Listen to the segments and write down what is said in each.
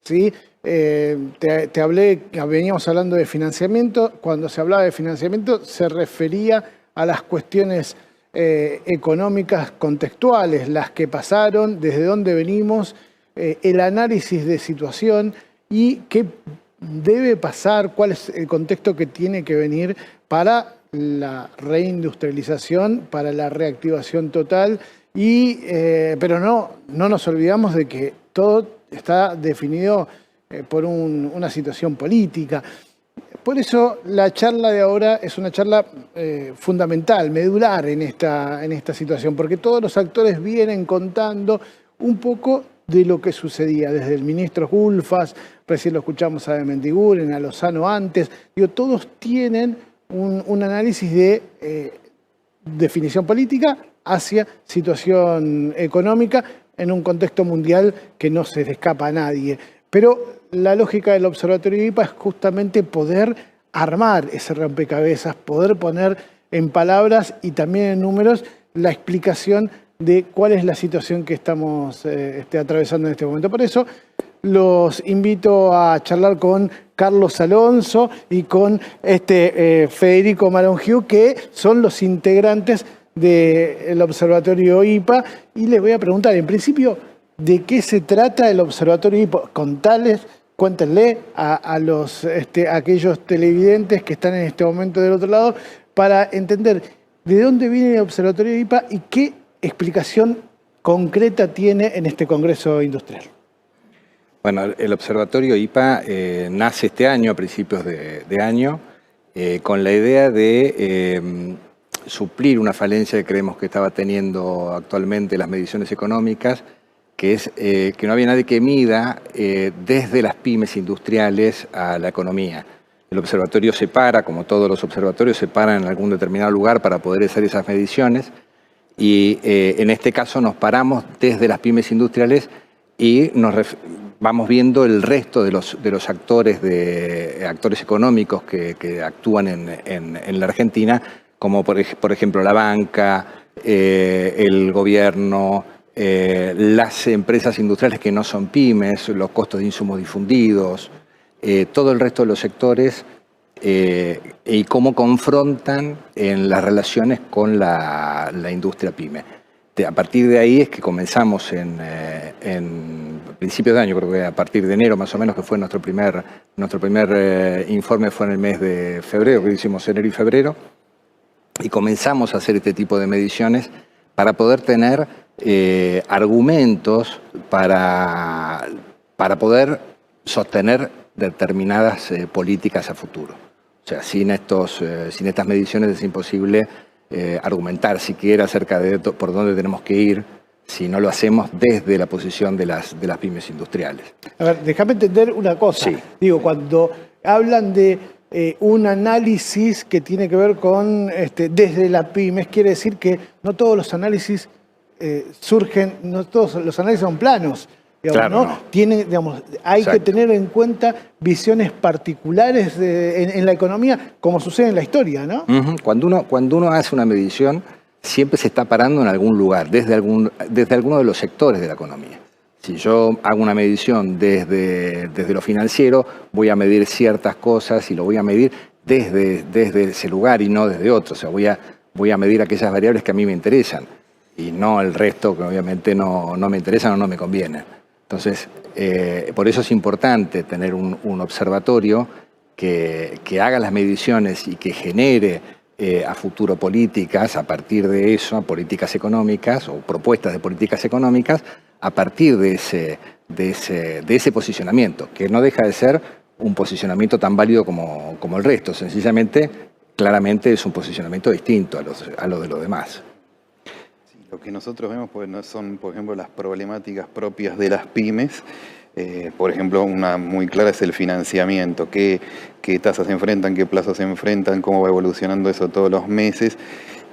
¿sí? Te hablé, veníamos hablando de financiamiento. Cuando se hablaba de financiamiento se refería a las cuestiones económicas contextuales, las que pasaron, desde dónde venimos, el análisis de situación y qué debe pasar, cuál es el contexto que tiene que venir para la reindustrialización, para la reactivación total. Pero no nos olvidamos de que todo está definido por una situación política. Por eso la charla de ahora es una charla fundamental, medular en esta situación, porque todos los actores vienen contando un poco de lo que sucedía, desde el ministro Gulfas, recién lo escuchamos a de Mendiguren, a Lozano antes. Digo, todos tienen un análisis de definición política hacia situación económica en un contexto mundial que no se le escapa a nadie. Pero la lógica del Observatorio IPA es justamente poder armar ese rompecabezas, poder poner en palabras y también en números la explicación de cuál es la situación que estamos atravesando en este momento. Por eso los invito a charlar con Carlos Alonso y con Federico Marongiu, que son los integrantes del Observatorio IPA. Y les voy a preguntar, en principio, ¿de qué se trata el Observatorio IPA? Cuéntenle a aquellos televidentes que están en este momento del otro lado para entender de dónde viene el Observatorio IPA y qué explicación concreta tiene en este Congreso Industrial. Bueno, el Observatorio IPA nace este año, a principios de año, con la idea de suplir una falencia que creemos que estaba teniendo actualmente las mediciones económicas, que es que no había nadie que mida desde las pymes industriales a la economía. El observatorio se para, como todos los observatorios, se paran en algún determinado lugar para poder hacer esas mediciones y en este caso nos paramos desde las pymes industriales y vamos viendo el resto de los actores económicos que actúan en la Argentina, como por ejemplo la banca, el gobierno, las empresas industriales que no son pymes, los costos de insumos difundidos, todo el resto de los sectores y cómo confrontan en las relaciones con la industria pyme. A partir de ahí es que comenzamos en principios de año, creo que a partir de enero más o menos, que fue nuestro primer informe, fue en el mes de febrero, que hicimos enero y febrero, y comenzamos a hacer este tipo de mediciones para poder tener argumentos para poder sostener determinadas políticas a futuro. O sea, sin estas mediciones es imposible argumentar siquiera acerca de por dónde tenemos que ir si no lo hacemos desde la posición de las pymes industriales. A ver, déjame entender una cosa. Sí. Digo, cuando hablan de un análisis que tiene que ver con desde la pymes, quiere decir que no todos los análisis no todos los análisis son planos. Digamos, claro, ¿no? Hay Exacto. que tener en cuenta visiones particulares en la economía, como sucede en la historia, ¿no? Cuando uno hace una medición, siempre se está parando en algún lugar, desde alguno de los sectores de la economía. Si yo hago una medición desde lo financiero, voy a medir ciertas cosas y lo voy a medir desde ese lugar y no desde otro. O sea, voy a medir aquellas variables que a mí me interesan y no el resto que obviamente no me interesan o no me convienen. Entonces, por eso es importante tener un observatorio que haga las mediciones y que genere a futuro políticas a partir de eso, políticas económicas o propuestas de políticas económicas a partir de ese posicionamiento, que no deja de ser un posicionamiento tan válido como el resto. Sencillamente, claramente es un posicionamiento distinto a lo de los demás. Lo que nosotros vemos pues, no son, por ejemplo, las problemáticas propias de las pymes. Por ejemplo, una muy clara es el financiamiento. ¿Qué tasas se enfrentan? ¿Qué plazos se enfrentan? ¿Cómo va evolucionando eso todos los meses?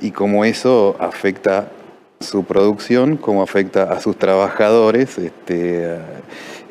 Y cómo eso afecta su producción, cómo afecta a sus trabajadores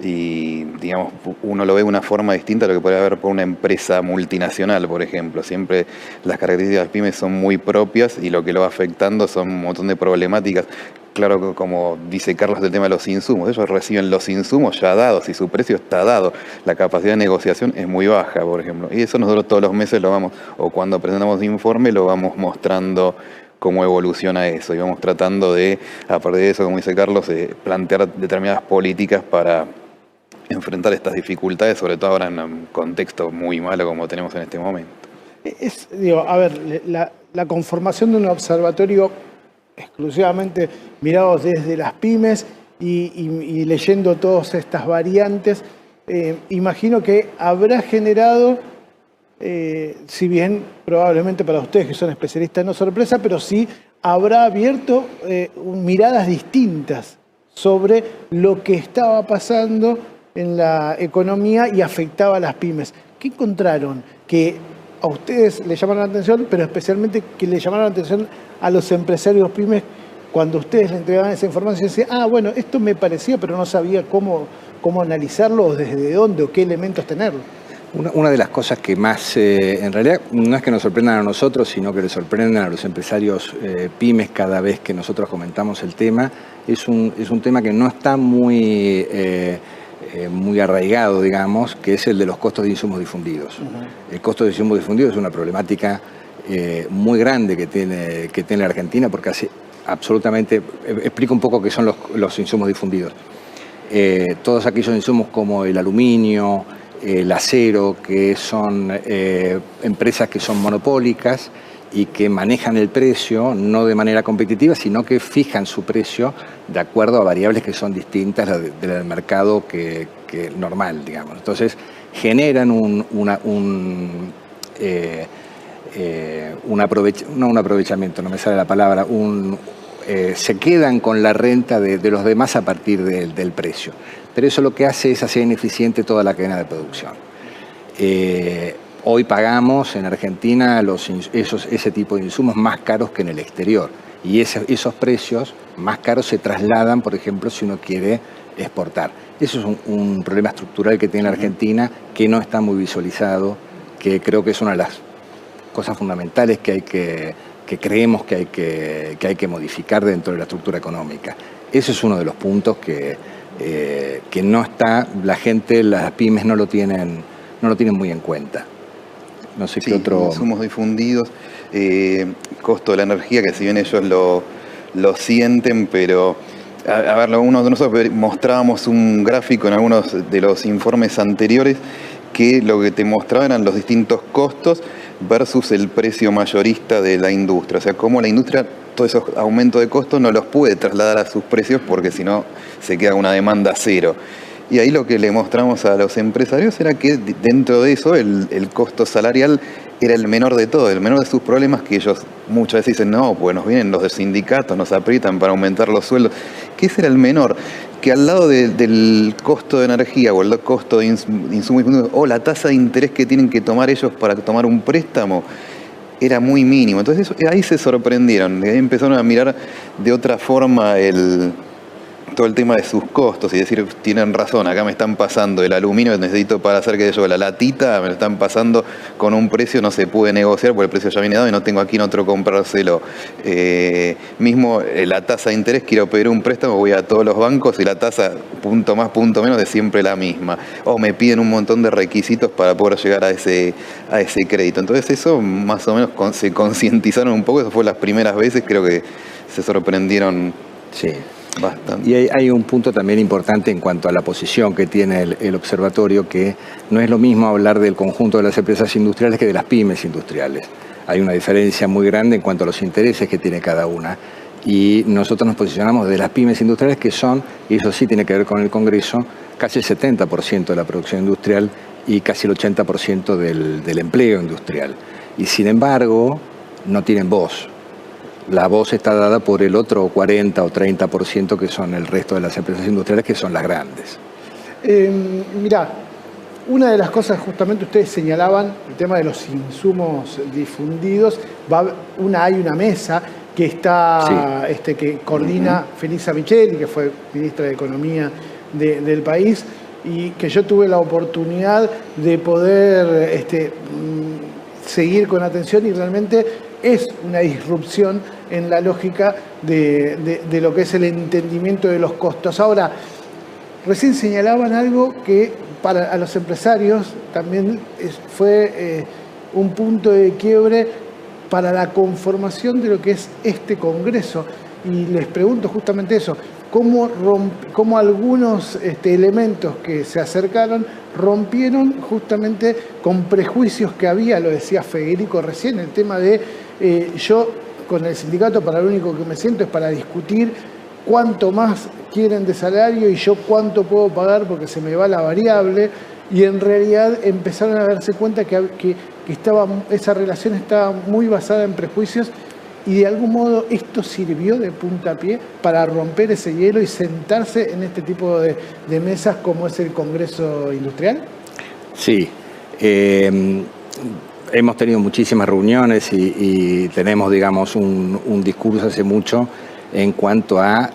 y, digamos, uno lo ve de una forma distinta a lo que podría haber por una empresa multinacional, por ejemplo. Siempre las características de las pymes son muy propias y lo que lo va afectando son un montón de problemáticas. Claro, como dice Carlos, del tema de los insumos. Ellos reciben los insumos ya dados y su precio está dado. La capacidad de negociación es muy baja, por ejemplo. Y eso nosotros todos los meses lo vamos, o cuando presentamos informe, lo vamos mostrando cómo evoluciona eso. Y vamos tratando de, a partir de eso, como dice Carlos, plantear determinadas políticas para enfrentar estas dificultades, sobre todo ahora en un contexto muy malo como tenemos en este momento. A ver, la conformación de un observatorio exclusivamente mirados desde las pymes y leyendo todas estas variantes, imagino que habrá generado, si bien probablemente para ustedes que son especialistas no sorpresa, pero sí habrá abierto miradas distintas sobre lo que estaba pasando en la economía y afectaba a las pymes. ¿Qué encontraron que a ustedes les llamaron la atención, pero especialmente que le llamaron la atención a los empresarios pymes cuando ustedes le entregaban esa información y decían, bueno, esto me parecía, pero no sabía cómo analizarlo, o desde dónde, o qué elementos tenerlo? Una de las cosas que más, en realidad, no es que nos sorprendan a nosotros, sino que les sorprenden a los empresarios pymes cada vez que nosotros comentamos el tema, es un tema que no está muy arraigado, digamos, que es el de los costos de insumos difundidos. El costo de insumos difundidos es una problemática muy grande que tiene la Argentina, porque hace absolutamente, explico un poco qué son los insumos difundidos. Todos aquellos insumos como el aluminio, el acero, que son empresas que son monopólicas y que manejan el precio no de manera competitiva, sino que fijan su precio de acuerdo a variables que son distintas del mercado que normal, digamos. Entonces, generan un aprovechamiento, no me sale la palabra, se quedan con la renta de los demás a partir del precio. Pero eso lo que hace es hacer ineficiente toda la cadena de producción. Hoy pagamos en Argentina ese tipo de insumos más caros que en el exterior. Y esos precios más caros se trasladan, por ejemplo, si uno quiere exportar. Eso es un problema estructural que tiene la Argentina, que no está muy visualizado, que creo que es una de las cosas fundamentales que creemos que hay que modificar dentro de la estructura económica. Ese es uno de los puntos que no está, la gente, las pymes no lo tienen muy en cuenta. No sé qué otro. Insumos difundidos, costo de la energía, que si bien ellos lo sienten, pero a ver, uno de nosotros mostrábamos un gráfico en algunos de los informes anteriores que lo que te mostraba eran los distintos costos versus el precio mayorista de la industria. O sea, cómo la industria, todos esos aumentos de costos no los puede trasladar a sus precios porque si no se queda una demanda cero. Y ahí lo que le mostramos a los empresarios era que dentro de eso el costo salarial era el menor de todo, el menor de sus problemas, que ellos muchas veces dicen, no, pues nos vienen los sindicatos, nos aprietan para aumentar los sueldos, que ese era el menor, que al lado del costo de energía o el costo de insumos o la tasa de interés que tienen que tomar ellos para tomar un préstamo, era muy mínimo. Entonces ahí se sorprendieron, ahí empezaron a mirar de otra forma todo el tema de sus costos y decir, tienen razón, acá me están pasando el aluminio que necesito para hacer que yo la latita, me lo están pasando con un precio, no se puede negociar porque el precio ya viene dado y no tengo aquí en otro comprárselo. Mismo la tasa de interés, quiero pedir un préstamo, voy a todos los bancos y la tasa, punto más, punto menos, es siempre la misma. O me piden un montón de requisitos para poder llegar a ese crédito. Entonces eso más o menos se concientizaron un poco, eso fue las primeras veces, creo que se sorprendieron. Sí. Bastante. Y hay un punto también importante en cuanto a la posición que tiene el observatorio, que no es lo mismo hablar del conjunto de las empresas industriales que de las pymes industriales. Hay una diferencia muy grande en cuanto a los intereses que tiene cada una. Y nosotros nos posicionamos de las pymes industriales, que son, y eso sí tiene que ver con el Congreso, casi el 70% de la producción industrial y casi el 80% del empleo industrial. Y sin embargo, no tienen voz. La voz está dada por el otro 40 o 30% que son el resto de las empresas industriales, que son las grandes. Mirá, una de las cosas justamente ustedes señalaban, el tema de los insumos difundidos, hay una mesa que está, que coordina Felisa Micheli, que fue ministra de Economía del país, y que yo tuve la oportunidad de poder seguir con atención, y realmente es una disrupción en la lógica de lo que es el entendimiento de los costos. Ahora, recién señalaban algo que para los empresarios también fue un punto de quiebre para la conformación de lo que es este Congreso. Y les pregunto justamente eso, ¿cómo algunos elementos que se acercaron rompieron justamente con prejuicios que había? Lo decía Federico recién, el tema de yo con el sindicato para lo único que me siento es para discutir cuánto más quieren de salario y yo cuánto puedo pagar porque se me va la variable, y en realidad empezaron a darse cuenta que esa relación estaba muy basada en prejuicios, y de algún modo esto sirvió de puntapié para romper ese hielo y sentarse en este tipo de mesas como es el Congreso Industrial. Sí, hemos tenido muchísimas reuniones y tenemos, digamos, un discurso hace mucho en cuanto a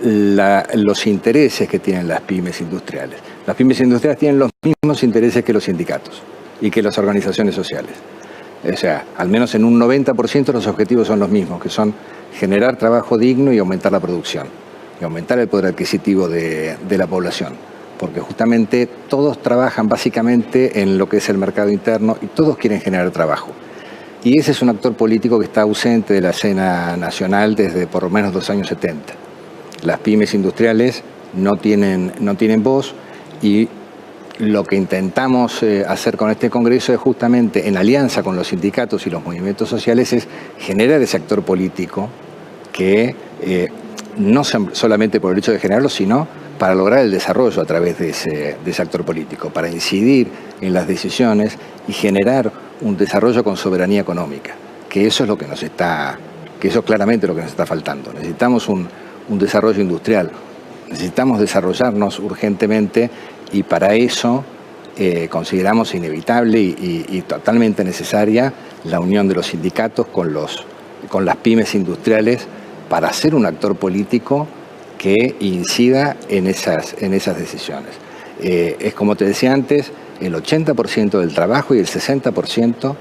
los intereses que tienen las pymes industriales. Las pymes industriales tienen los mismos intereses que los sindicatos y que las organizaciones sociales. O sea, al menos en un 90% los objetivos son los mismos, que son generar trabajo digno y aumentar la producción, y aumentar el poder adquisitivo de la población. Porque justamente todos trabajan básicamente en lo que es el mercado interno y todos quieren generar trabajo. Y ese es un actor político que está ausente de la escena nacional desde por lo menos los años 70. Las pymes industriales no tienen voz, y lo que intentamos hacer con este Congreso es justamente, en alianza con los sindicatos y los movimientos sociales, es generar ese actor político que no solamente por el hecho de generarlo, sino para lograr el desarrollo a través de ese actor político, para incidir en las decisiones y generar un desarrollo con soberanía económica, que eso es lo que eso es claramente lo que nos está faltando. Necesitamos un desarrollo industrial, necesitamos desarrollarnos urgentemente, y para eso consideramos inevitable y totalmente necesaria la unión de los sindicatos con las pymes industriales para ser un actor político que incida en esas decisiones. Es como te decía antes, el 80% del trabajo y el 60%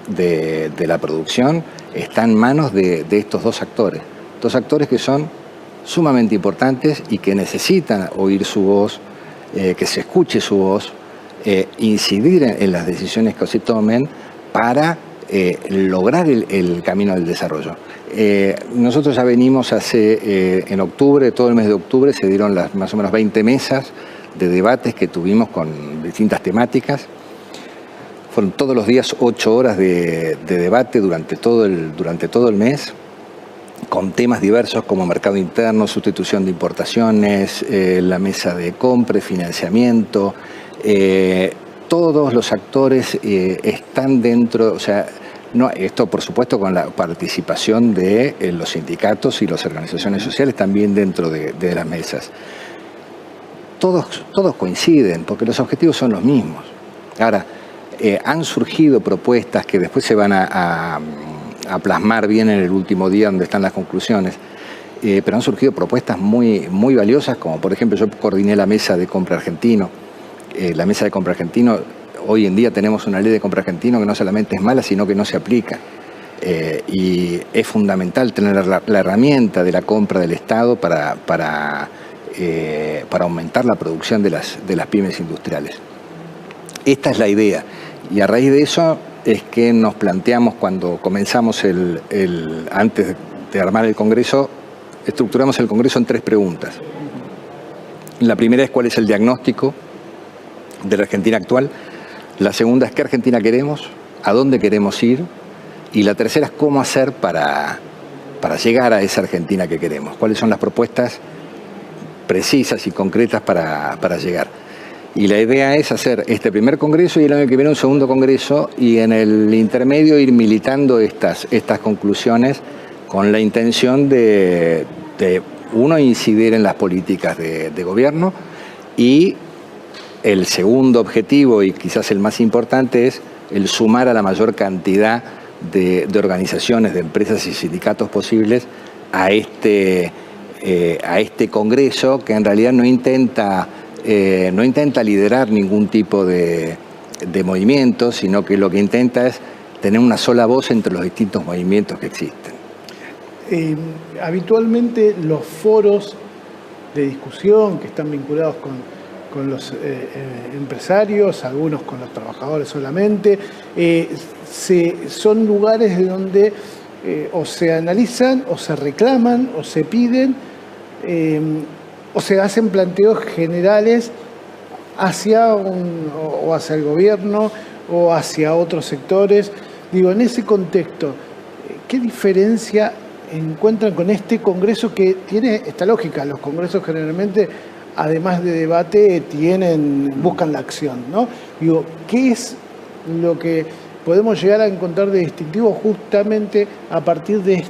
de la producción está en manos de estos dos actores que son sumamente importantes y que necesitan oír su voz, que se escuche su voz, incidir en las decisiones que se tomen para lograr el camino del desarrollo. Nosotros ya venimos en octubre, todo el mes de octubre, se dieron las más o menos 20 mesas de debates que tuvimos con distintas temáticas. Fueron todos los días 8 horas de debate durante todo el mes, con temas diversos como mercado interno, sustitución de importaciones, la mesa de compra, financiamiento. Todos los actores están dentro, o sea, no, esto por supuesto con la participación de los sindicatos y las organizaciones sociales también dentro de las mesas. Todos coinciden porque los objetivos son los mismos. Ahora, han surgido propuestas que después se van a plasmar bien en el último día donde están las conclusiones, pero han surgido propuestas muy valiosas, como por ejemplo yo coordiné la mesa de compra argentino. La mesa de compra argentino, hoy en día tenemos una ley de compra argentino que no solamente es mala, sino que no se aplica. Y es fundamental tener la herramienta de la compra del Estado para aumentar la producción de las pymes industriales. Esta es la idea, y a raíz de eso es que nos planteamos, cuando comenzamos antes de armar el Congreso, estructuramos el Congreso en 3 preguntas. La primera es cuál es el diagnóstico de la Argentina actual. La segunda es qué Argentina queremos, a dónde queremos ir. Y la tercera es cómo hacer para llegar a esa Argentina que queremos. Cuáles son las propuestas precisas y concretas para llegar. Y la idea es hacer este primer congreso y el año que viene un segundo congreso, y en el intermedio ir militando estas conclusiones con la intención de uno, incidir en las políticas de gobierno, y el segundo objetivo, y quizás el más importante, es el sumar a la mayor cantidad de organizaciones, de empresas y sindicatos posibles a este congreso, que en realidad no intenta no intenta liderar ningún tipo de movimiento, sino que lo que intenta es tener una sola voz entre los distintos movimientos que existen. Habitualmente los foros de discusión que están vinculados con los empresarios, algunos con los trabajadores solamente, son lugares donde o se analizan, o se reclaman, o se piden, o se hacen planteos generales hacia hacia el gobierno o hacia otros sectores. Digo, en ese contexto, ¿qué diferencia encuentran con este congreso que tiene esta lógica? Los congresos generalmente, además de debate, buscan la acción, ¿no? Digo, ¿qué es lo que podemos llegar a encontrar de distintivo justamente a partir de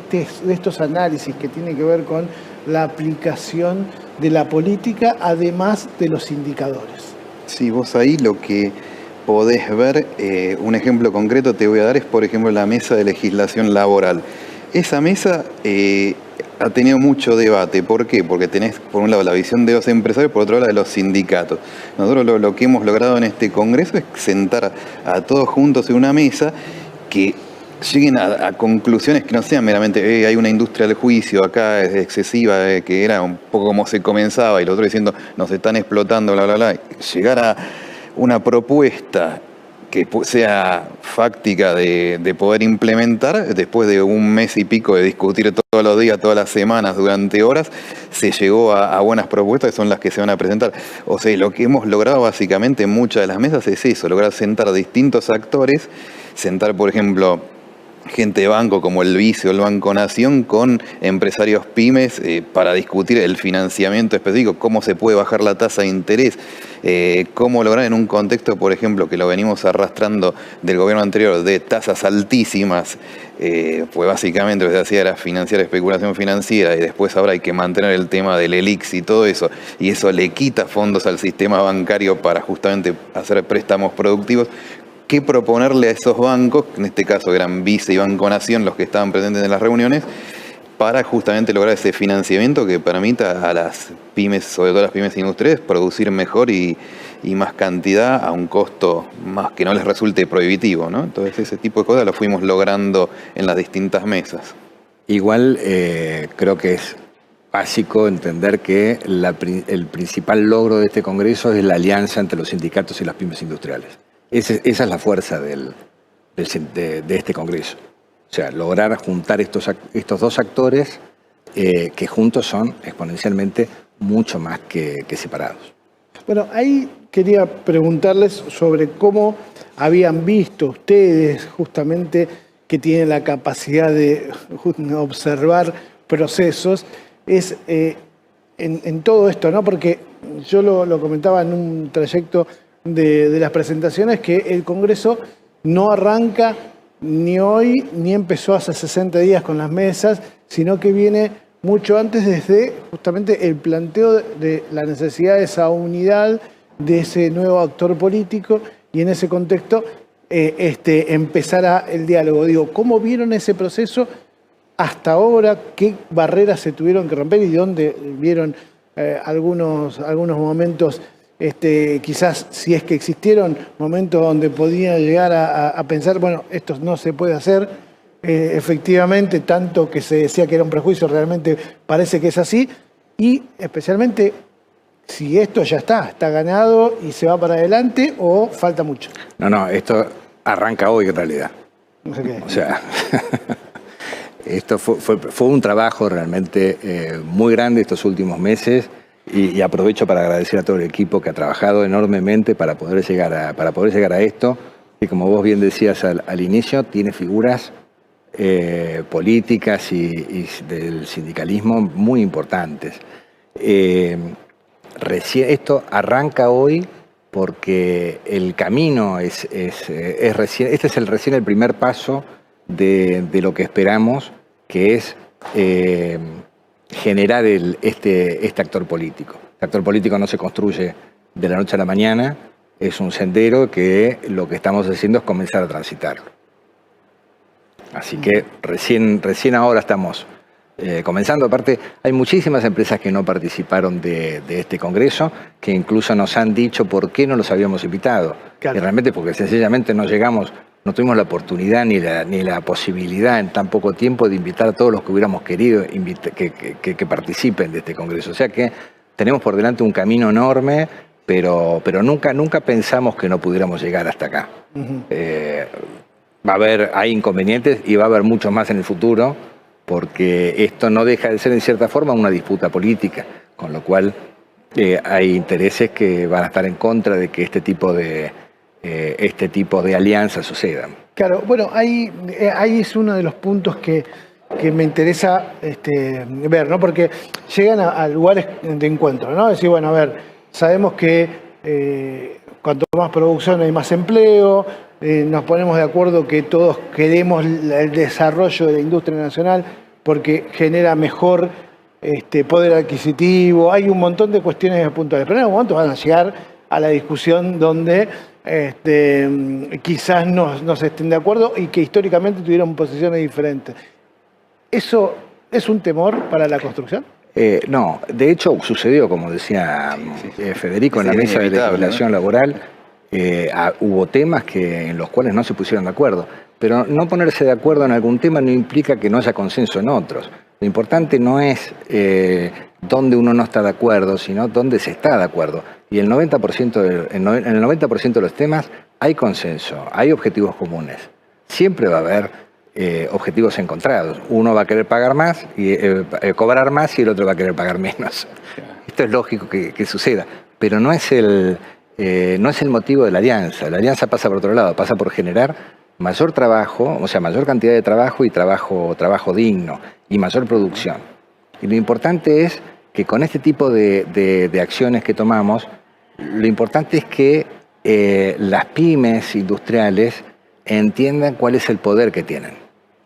estos análisis que tienen que ver con la aplicación de la política, además de los indicadores? Sí, vos ahí lo que podés ver, un ejemplo concreto te voy a dar, es por ejemplo la mesa de legislación laboral. Esa mesa ha tenido mucho debate. ¿Por qué? Porque tenés por un lado la visión de los empresarios, por otro lado la de los sindicatos. Nosotros lo que hemos logrado en este congreso es sentar a todos juntos en una mesa que lleguen a conclusiones que no sean meramente hay una industria del juicio, acá es excesiva, que era un poco como se comenzaba, y los otros diciendo nos están explotando, bla, bla, bla. Llegar a una propuesta que sea fáctica de poder implementar, después de un mes y pico de discutir todos los días, todas las semanas, durante horas, se llegó a buenas propuestas que son las que se van a presentar. O sea, lo que hemos logrado básicamente en muchas de las mesas es eso, lograr sentar a distintos actores, sentar, por ejemplo, gente de banco como el Vice o el Banco Nación con empresarios pymes para discutir el financiamiento específico, cómo se puede bajar la tasa de interés, cómo lograr en un contexto, por ejemplo, que lo venimos arrastrando del gobierno anterior, de tasas altísimas, pues básicamente lo que se hacía era financiar especulación financiera, y después ahora hay que mantener el tema del ELIX y todo eso, y eso le quita fondos al sistema bancario para justamente hacer préstamos productivos. ¿Qué proponerle a esos bancos, en este caso eran Vice y Banco Nación los que estaban presentes en las reuniones, para justamente lograr ese financiamiento que permita a las pymes, sobre todo las pymes industriales, producir mejor y más cantidad a un costo más que no les resulte prohibitivo, ¿no? Entonces ese tipo de cosas lo fuimos logrando en las distintas mesas. Igual creo que es básico entender que el principal logro de este congreso es la alianza entre los sindicatos y las pymes industriales. Esa es la fuerza de este congreso. O sea, lograr juntar estos dos actores que juntos son exponencialmente mucho más que separados. Bueno, ahí quería preguntarles sobre cómo habían visto ustedes justamente que tienen la capacidad de observar procesos, en todo esto, ¿no? Porque yo lo comentaba en un trayecto de las presentaciones, que el Congreso no arranca ni hoy, ni empezó hace 60 días con las mesas, sino que viene mucho antes, desde justamente el planteo de la necesidad de esa unidad, de ese nuevo actor político, y en ese contexto empezará el diálogo. Digo, ¿cómo vieron ese proceso hasta ahora? ¿Qué barreras se tuvieron que romper y dónde vieron algunos momentos? Quizás, si es que existieron momentos donde podía llegar a pensar, bueno, esto no se puede hacer, efectivamente, tanto que se decía que era un prejuicio, realmente parece que es así, y especialmente si esto ya está ganado y se va para adelante, o falta mucho. No, esto arranca hoy en realidad. No sé qué. O sea, esto fue un trabajo realmente muy grande estos últimos meses. Y aprovecho para agradecer a todo el equipo que ha trabajado enormemente para poder llegar a esto. Y como vos bien decías al inicio, tiene figuras políticas y del sindicalismo muy importantes. Esto arranca hoy porque el camino es recién. Este es recién el primer paso de lo que esperamos, que es generar este actor político. El actor político no se construye de la noche a la mañana, es un sendero que lo que estamos haciendo es comenzar a transitarlo. Así que recién ahora estamos comenzando. Aparte, hay muchísimas empresas que no participaron de este congreso, que incluso nos han dicho por qué no los habíamos invitado. Claro. Y realmente porque sencillamente no llegamos, no tuvimos la oportunidad ni la posibilidad en tan poco tiempo de invitar a todos los que hubiéramos querido que participen de este congreso. O sea que tenemos por delante un camino enorme, pero nunca pensamos que no pudiéramos llegar hasta acá. Hay inconvenientes y va a haber muchos más en el futuro, porque esto no deja de ser en cierta forma una disputa política, con lo cual hay intereses que van a estar en contra de que este tipo de alianzas sucedan. Claro, bueno, ahí es uno de los puntos que me interesa ver, ¿no? Porque llegan a lugares de encuentro, ¿no? Decir, bueno, a ver, sabemos que cuanto más producción hay más empleo, nos ponemos de acuerdo que todos queremos el desarrollo de la industria nacional porque genera mejor poder adquisitivo, hay un montón de cuestiones puntuales, pero en algún momento van a llegar a la discusión donde quizás no se estén de acuerdo y que históricamente tuvieron posiciones diferentes. ¿Eso es un temor para la construcción? No, de hecho sucedió, como decía Federico, en la mesa de legislación laboral, hubo temas en los cuales no se pusieron de acuerdo, pero no ponerse de acuerdo en algún tema no implica que no haya consenso en otros. Lo importante no es dónde uno no está de acuerdo, sino dónde se está de acuerdo. Y en el 90% de los temas hay consenso, hay objetivos comunes. Siempre va a haber objetivos encontrados. Uno va a querer pagar más y cobrar más y el otro va a querer pagar menos. Esto es lógico que suceda, pero no es el motivo de la alianza. La alianza pasa por otro lado, pasa por generar mayor trabajo, o sea, mayor cantidad de trabajo y trabajo digno y mayor producción. Y lo importante es que con este tipo de acciones que tomamos, lo importante es que las pymes industriales entiendan cuál es el poder que tienen.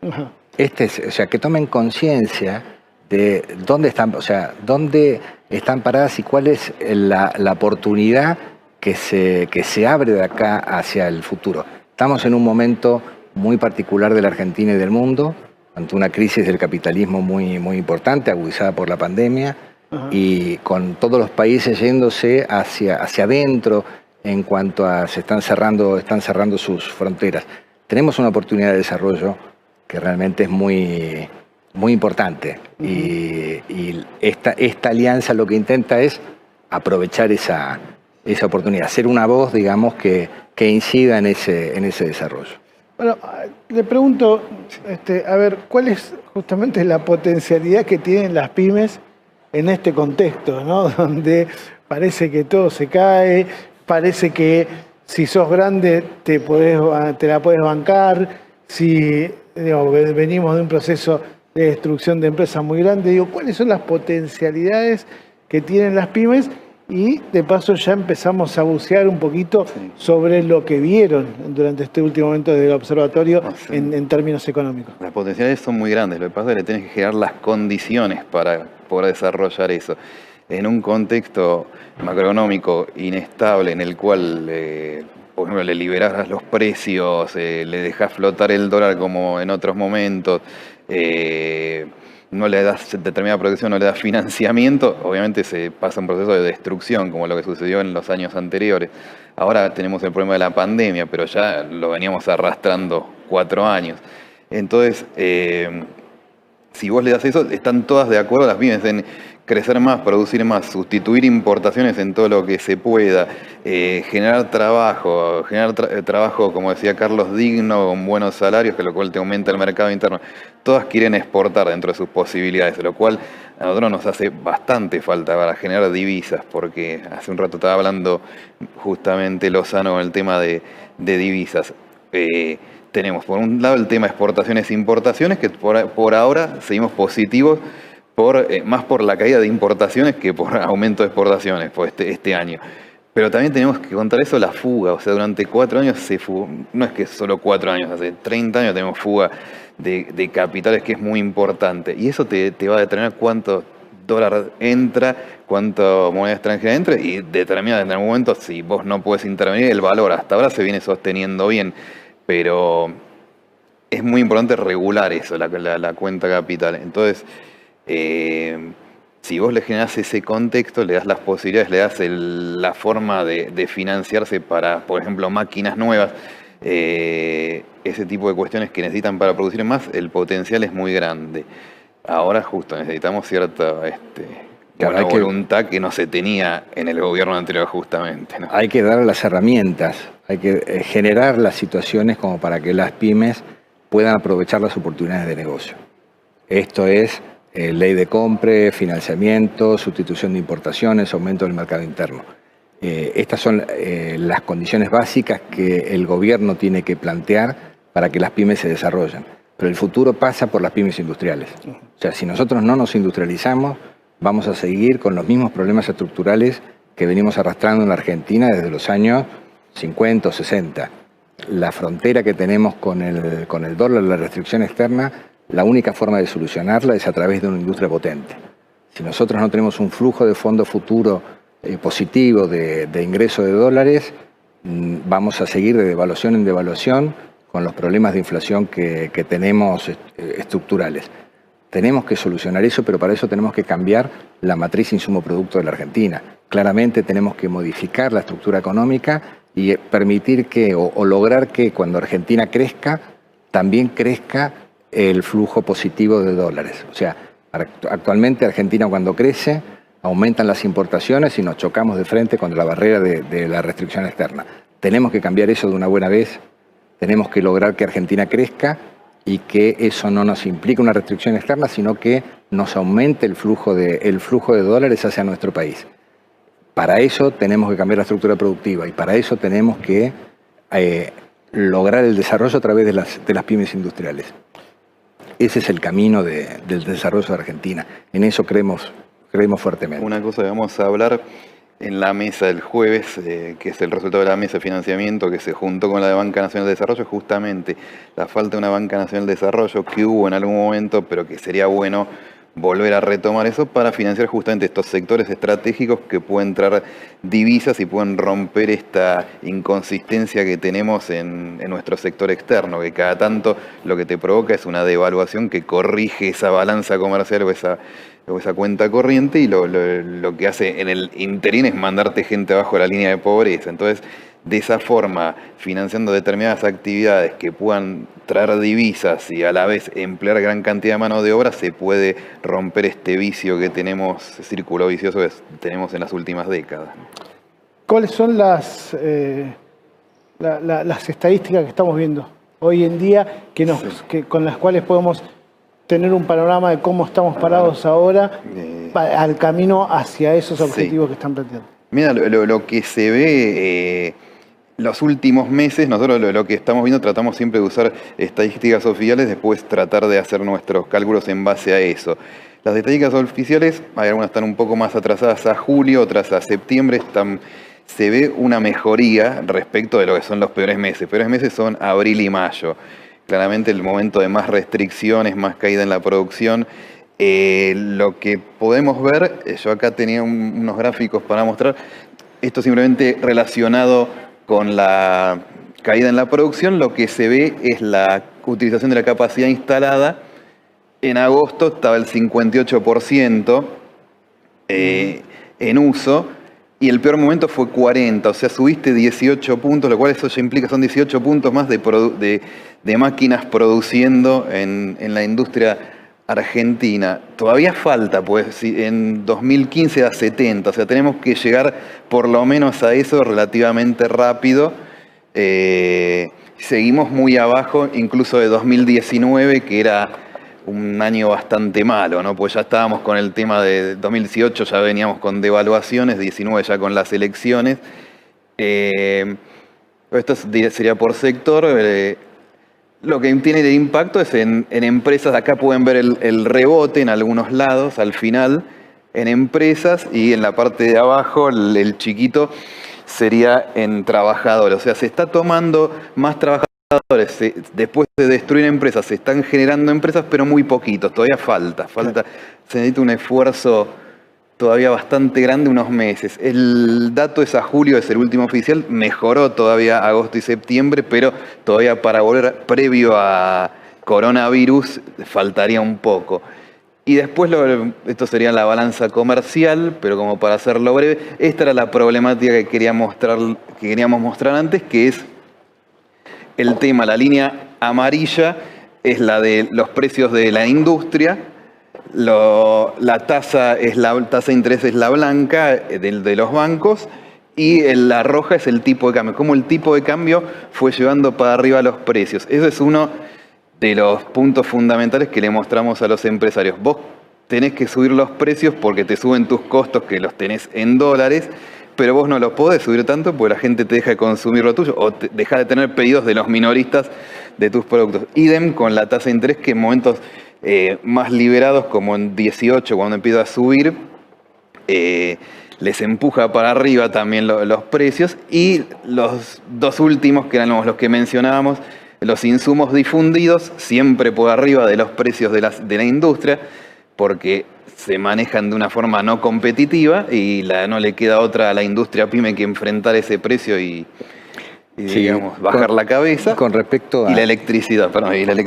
Ajá. O sea, que tomen conciencia de dónde están paradas y cuál es la oportunidad que se abre de acá hacia el futuro. Estamos en un momento muy particular de la Argentina y del mundo, ante una crisis del capitalismo muy, muy importante, agudizada por la pandemia, y con todos los países yéndose hacia adentro en cuanto a están cerrando sus fronteras. Tenemos una oportunidad de desarrollo que realmente es muy, muy importante. Y esta alianza lo que intenta es aprovechar esa oportunidad, ser una voz, digamos, que incida en ese desarrollo. Bueno, le pregunto, a ver, ¿cuál es justamente la potencialidad que tienen las pymes en este contexto, ¿no? Donde parece que todo se cae, parece que si sos grande te la podés bancar, si venimos de un proceso de destrucción de empresas muy grande, digo, ¿cuáles son las potencialidades que tienen las pymes? Y de paso ya empezamos a bucear un poquito sobre lo que vieron durante este último momento del observatorio en términos económicos. Las potencialidades son muy grandes, lo que pasa es que le tenés que generar las condiciones para poder desarrollar eso. En un contexto macroeconómico inestable en el cual, por ejemplo, le liberás los precios, le dejás flotar el dólar como en otros momentos, no le das determinada protección, no le das financiamiento, obviamente se pasa un proceso de destrucción, como lo que sucedió en los años anteriores. Ahora tenemos el problema de la pandemia, pero ya lo veníamos arrastrando 4 años. Entonces, si vos le das eso, están todas de acuerdo las pymes en crecer más, producir más, sustituir importaciones en todo lo que se pueda, generar trabajo, como decía Carlos, digno, con buenos salarios, que lo cual te aumenta el mercado interno. Todas quieren exportar dentro de sus posibilidades, lo cual a nosotros nos hace bastante falta para generar divisas, porque hace un rato estaba hablando justamente Lozano con el tema de divisas. Tenemos por un lado el tema de exportaciones e importaciones, que por ahora seguimos positivos, más por la caída de importaciones que por aumento de exportaciones este año. Pero también tenemos que contar eso, la fuga. O sea, durante 4 años se fugó, no es que solo 4 años, hace 30 años tenemos fuga de capitales, que es muy importante. Y eso te va a determinar cuánto dólar entra, cuánta moneda extranjera entra, y determina en algún momento, si vos no puedes intervenir, el valor. Hasta ahora se viene sosteniendo bien, pero es muy importante regular eso, la cuenta capital. Entonces, Si vos le generás ese contexto, le das las posibilidades, le das la forma de financiarse para, por ejemplo, máquinas nuevas, ese tipo de cuestiones que necesitan para producir más, el potencial es muy grande. Ahora justo necesitamos cierta buena voluntad que no se tenía en el gobierno anterior justamente, ¿no? Hay que dar las herramientas, hay que generar las situaciones como para que las pymes puedan aprovechar las oportunidades de negocio. Esto es ley de compra, financiamiento, sustitución de importaciones, aumento del mercado interno. Estas son las condiciones básicas que el gobierno tiene que plantear para que las pymes se desarrollen. Pero el futuro pasa por las pymes industriales. O sea, si nosotros no nos industrializamos, vamos a seguir con los mismos problemas estructurales que venimos arrastrando en la Argentina desde los años 50 o 60. La frontera que tenemos con el dólar, la restricción externa, la única forma de solucionarla es a través de una industria potente. Si nosotros no tenemos un flujo de fondo futuro positivo de ingreso de dólares, vamos a seguir de devaluación en devaluación con los problemas de inflación que tenemos estructurales. Tenemos que solucionar eso, pero para eso tenemos que cambiar la matriz insumo-producto de la Argentina. Claramente tenemos que modificar la estructura económica y permitir que, o lograr que cuando Argentina crezca, también crezca el flujo positivo de dólares. O sea, actualmente Argentina cuando crece, aumentan las importaciones y nos chocamos de frente contra la barrera de la restricción externa. Tenemos que cambiar eso de una buena vez, tenemos que lograr que Argentina crezca y que eso no nos implique una restricción externa, sino que nos aumente el flujo de dólares hacia nuestro país. Para eso tenemos que cambiar la estructura productiva y para eso tenemos que lograr el desarrollo a través de las pymes industriales. Ese es el camino del desarrollo de Argentina. En eso creemos fuertemente. Una cosa que vamos a hablar en la mesa del jueves, que es el resultado de la mesa de financiamiento que se juntó con la de Banca Nacional de Desarrollo, justamente la falta de una Banca Nacional de Desarrollo que hubo en algún momento, pero que sería bueno volver a retomar eso para financiar justamente estos sectores estratégicos que pueden traer divisas y pueden romper esta inconsistencia que tenemos en nuestro sector externo, que cada tanto lo que te provoca es una devaluación que corrige esa balanza comercial o esa cuenta corriente y lo que hace en el interín es mandarte gente abajo de la línea de pobreza. Entonces, de esa forma, financiando determinadas actividades que puedan traer divisas y a la vez emplear gran cantidad de mano de obra, se puede romper este vicio que tenemos, círculo vicioso que tenemos en las últimas décadas. ¿Cuáles son las estadísticas que estamos viendo hoy en día con las cuales podemos tener un panorama de cómo estamos parados ahora al camino hacia esos objetivos que están planteando? Mira, lo que se ve los últimos meses, nosotros lo que estamos viendo, tratamos siempre de usar estadísticas oficiales, después tratar de hacer nuestros cálculos en base a eso. Las estadísticas oficiales, hay algunas están un poco más atrasadas a julio, otras a septiembre, se ve una mejoría respecto de lo que son los peores meses. Los peores meses son abril y mayo. Claramente el momento de más restricciones, más caída en la producción. Lo que podemos ver, yo acá tenía unos gráficos para mostrar, esto simplemente relacionado con la caída en la producción, lo que se ve es la utilización de la capacidad instalada. En agosto estaba el 58% en uso y el peor momento fue 40%, o sea, subiste 18 puntos, lo cual eso ya implica, son 18 puntos más de máquinas produciendo en la industria argentina. Todavía falta, pues en 2015 era 70, o sea, tenemos que llegar por lo menos a eso relativamente rápido. Seguimos muy abajo, incluso de 2019, que era un año bastante malo, ¿no? Pues ya estábamos con el tema de 2018, ya veníamos con devaluaciones, 19 ya con las elecciones. Esto sería por sector. Lo que tiene de impacto es en empresas, acá pueden ver el rebote en algunos lados, al final, en empresas, y en la parte de abajo, el chiquito, sería en trabajadores. O sea, se está tomando más trabajadores. Después de destruir empresas, se están generando empresas, pero muy poquitos. Todavía falta. Se necesita un esfuerzo todavía bastante grande, unos meses. El dato es a julio, es el último oficial. Mejoró todavía agosto y septiembre, pero todavía para volver previo a coronavirus faltaría un poco. Y después, esto sería la balanza comercial, pero como para hacerlo breve, esta era la problemática que queríamos mostrar antes, que es el tema, la línea amarilla es la de los precios de la industria, la tasa de interés es la blanca de los bancos, y la roja es el tipo de cambio. Cómo el tipo de cambio fue llevando para arriba los precios. Eso es uno de los puntos fundamentales que le mostramos a los empresarios. Vos tenés que subir los precios porque te suben tus costos, que los tenés en dólares, pero vos no los podés subir tanto porque la gente te deja de consumir lo tuyo o deja de tener pedidos de los minoristas de tus productos. Idem con la tasa de interés, que en momentos más liberados, como en 18, cuando empieza a subir, les empuja para arriba también los precios. Y los dos últimos, que eran los que mencionábamos, los insumos difundidos, siempre por arriba de los precios de la industria, porque se manejan de una forma no competitiva y no le queda otra a la industria pyme que enfrentar ese precio y sí, digamos, bajar la cabeza. Con respecto a... Y la electricidad,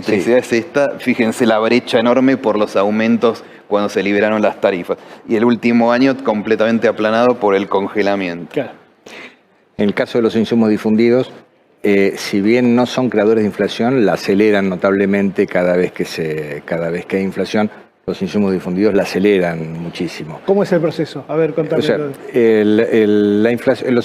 Sí. es esta. Fíjense la brecha enorme por los aumentos cuando se liberaron las tarifas. Y el último año completamente aplanado por el congelamiento. Claro. En el caso de los insumos difundidos, si bien no son creadores de inflación, la aceleran notablemente cada vez que hay inflación. Los insumos difundidos la aceleran muchísimo. ¿Cómo es el proceso? A ver, contame. O sea, la inflación,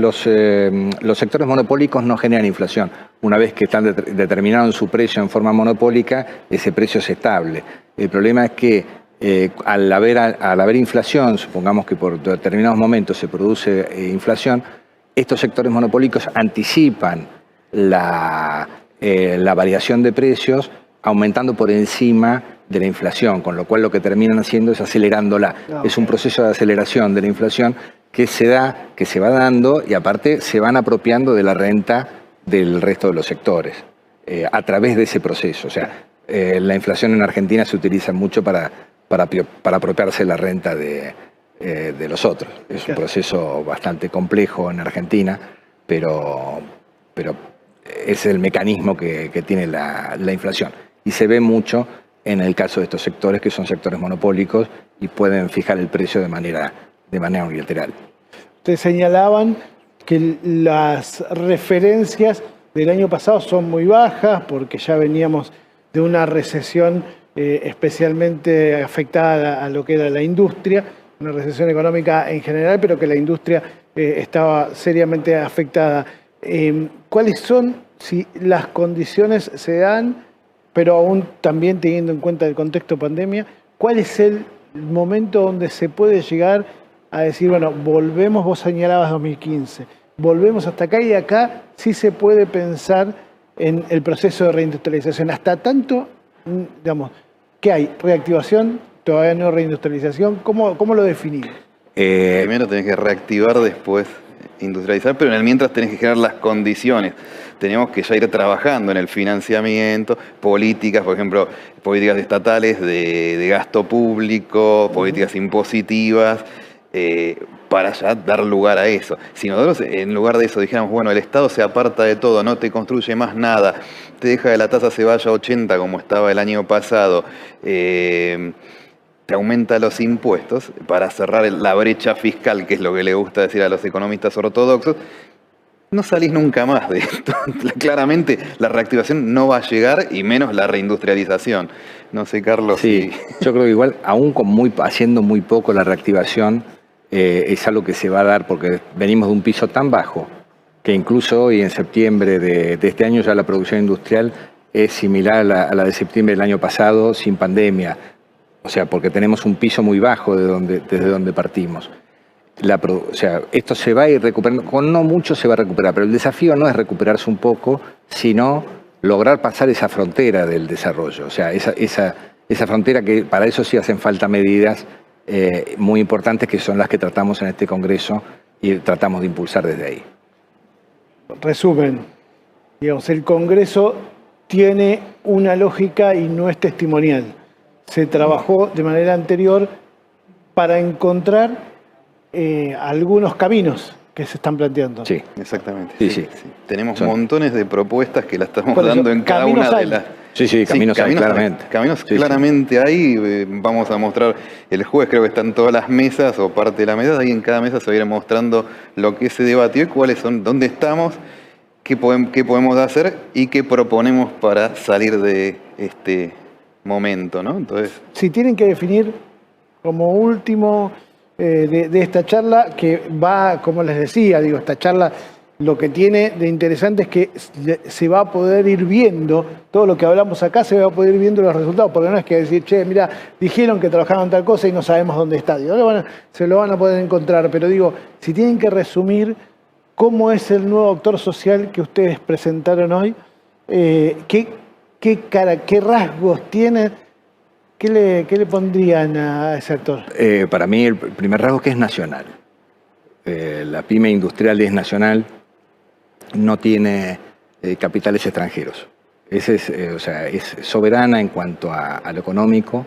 los sectores monopólicos no generan inflación. Una vez que están determinados en su precio en forma monopólica, ese precio es estable. El problema es que al haber inflación, supongamos que por determinados momentos se produce inflación, estos sectores monopólicos anticipan la variación de precios aumentando por encima de la inflación, con lo cual lo que terminan haciendo es acelerándola. Okay. Es un proceso de aceleración de la inflación que se va dando y aparte se van apropiando de la renta del resto de los sectores a través de ese proceso. O sea, la inflación en Argentina se utiliza mucho para apropiarse la renta de los otros. Es un proceso bastante complejo en Argentina, pero es el mecanismo que tiene la inflación. Y se ve mucho en el caso de estos sectores, que son sectores monopólicos y pueden fijar el precio de manera unilateral. Ustedes señalaban que las referencias del año pasado son muy bajas porque ya veníamos de una recesión especialmente afectada a lo que era la industria, una recesión económica en general, pero que la industria estaba seriamente afectada. ¿Cuáles son, si las condiciones se dan, pero aún también teniendo en cuenta el contexto pandemia, cuál es el momento donde se puede llegar a decir, bueno, volvemos, vos señalabas 2015, volvemos hasta acá y acá sí se puede pensar en el proceso de reindustrialización? Hasta tanto, digamos, ¿qué hay? ¿Reactivación? ¿Todavía no reindustrialización? ¿Cómo lo definimos? Primero tenés que reactivar, después industrializar, pero en el mientras tenés que generar las condiciones. Tenemos que ya ir trabajando en el financiamiento, políticas, por ejemplo, políticas estatales de gasto público, políticas impositivas, para ya dar lugar a eso. Si nosotros en lugar de eso dijéramos, bueno, el Estado se aparta de todo, no te construye más nada, te deja que la tasa se vaya a 80 como estaba el año pasado, te aumenta los impuestos para cerrar la brecha fiscal, que es lo que le gusta decir a los economistas ortodoxos, no salís nunca más de esto. Claramente la reactivación no va a llegar y menos la reindustrialización. No sé, Carlos. Sí, yo creo que igual, aún haciendo muy poco la reactivación, es algo que se va a dar porque venimos de un piso tan bajo que incluso hoy en septiembre de este año ya la producción industrial es similar a la de septiembre del año pasado sin pandemia. O sea, porque tenemos un piso muy bajo desde donde partimos. O sea, esto se va a ir recuperando, con no mucho se va a recuperar, pero el desafío no es recuperarse un poco, sino lograr pasar esa frontera del desarrollo. O sea, esa frontera que para eso sí hacen falta medidas muy importantes, que son las que tratamos en este Congreso y tratamos de impulsar desde ahí. Resumen, digamos, el Congreso tiene una lógica y no es testimonial. Se trabajó de manera anterior para encontrar algunos caminos que se están planteando. Sí, exactamente. Sí. Tenemos montones de propuestas que las estamos dando en cada una de las... Sí, caminos hay, claramente. Caminos claramente hay. Vamos a mostrar, el jueves creo que están todas las mesas o parte de la mesa, ahí en cada mesa se va a ir mostrando lo que se debatió y cuáles son, dónde estamos, qué podemos hacer y qué proponemos para salir de este momento, ¿no? Entonces, si tienen que definir como último de esta charla, que va, como les decía, digo, esta charla lo que tiene de interesante es que se va a poder ir viendo, todo lo que hablamos acá se va a poder ir viendo los resultados, porque no es que decir, che, mira, dijeron que trabajaban tal cosa y no sabemos dónde está. Digo, se lo van a poder encontrar, pero digo, si tienen que resumir cómo es el nuevo actor social que ustedes presentaron hoy, qué rasgos tiene, qué le pondrían a ese actor. Para mí el primer rasgo es que es nacional. La pyme industrial es nacional, no tiene capitales extranjeros. Es soberana en cuanto a lo económico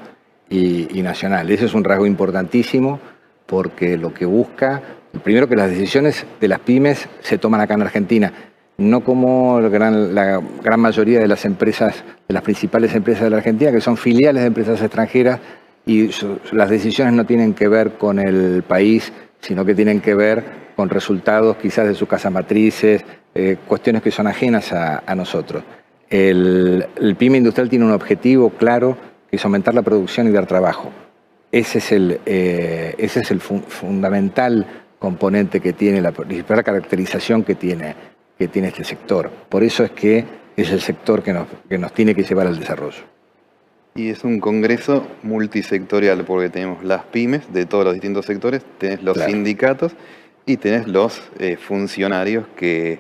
y nacional. Ese es un rasgo importantísimo porque lo que busca, primero, que las decisiones de las pymes se toman acá en Argentina, no como la gran mayoría de las empresas, de las principales empresas de la Argentina, que son filiales de empresas extranjeras, y las decisiones no tienen que ver con el país, sino que tienen que ver con resultados quizás de sus casas matrices, cuestiones que son ajenas a nosotros. El pyme industrial tiene un objetivo claro, que es aumentar la producción y dar trabajo. Ese es el fundamental componente que tiene, la principal caracterización que tiene este sector. Por eso es que es el sector que nos tiene que llevar al desarrollo. Y es un congreso multisectorial, porque tenemos las pymes de todos los distintos sectores, tenés los sindicatos y tenés los funcionarios que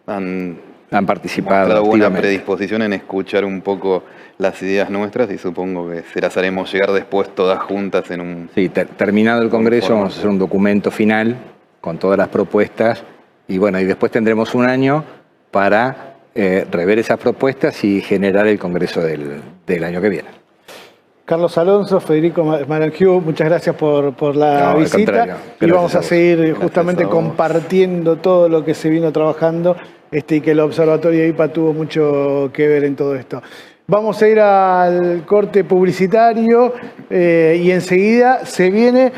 han participado. Mostrado buena predisposición en escuchar un poco las ideas nuestras y supongo que se las haremos llegar después todas juntas en un... Sí, terminado el congreso vamos a hacer un documento final con todas las propuestas y bueno, y después tendremos un año para rever esas propuestas y generar el congreso del año que viene. Carlos Alonso, Federico Marangiu, muchas gracias por la visita y vamos a seguir justamente compartiendo todo lo que se vino trabajando y que el Observatorio IPA tuvo mucho que ver en todo esto. Vamos a ir al corte publicitario y enseguida se viene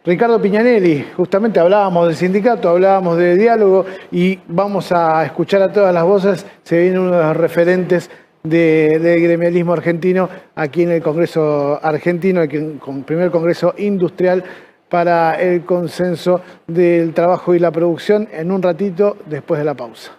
Ricardo Piñanelli. Justamente hablábamos del sindicato, hablábamos de diálogo y vamos a escuchar a todas las voces. Se viene uno de los referentes del gremialismo argentino aquí en el Congreso Argentino, el primer Congreso Industrial para el consenso del trabajo y la producción, en un ratito después de la pausa.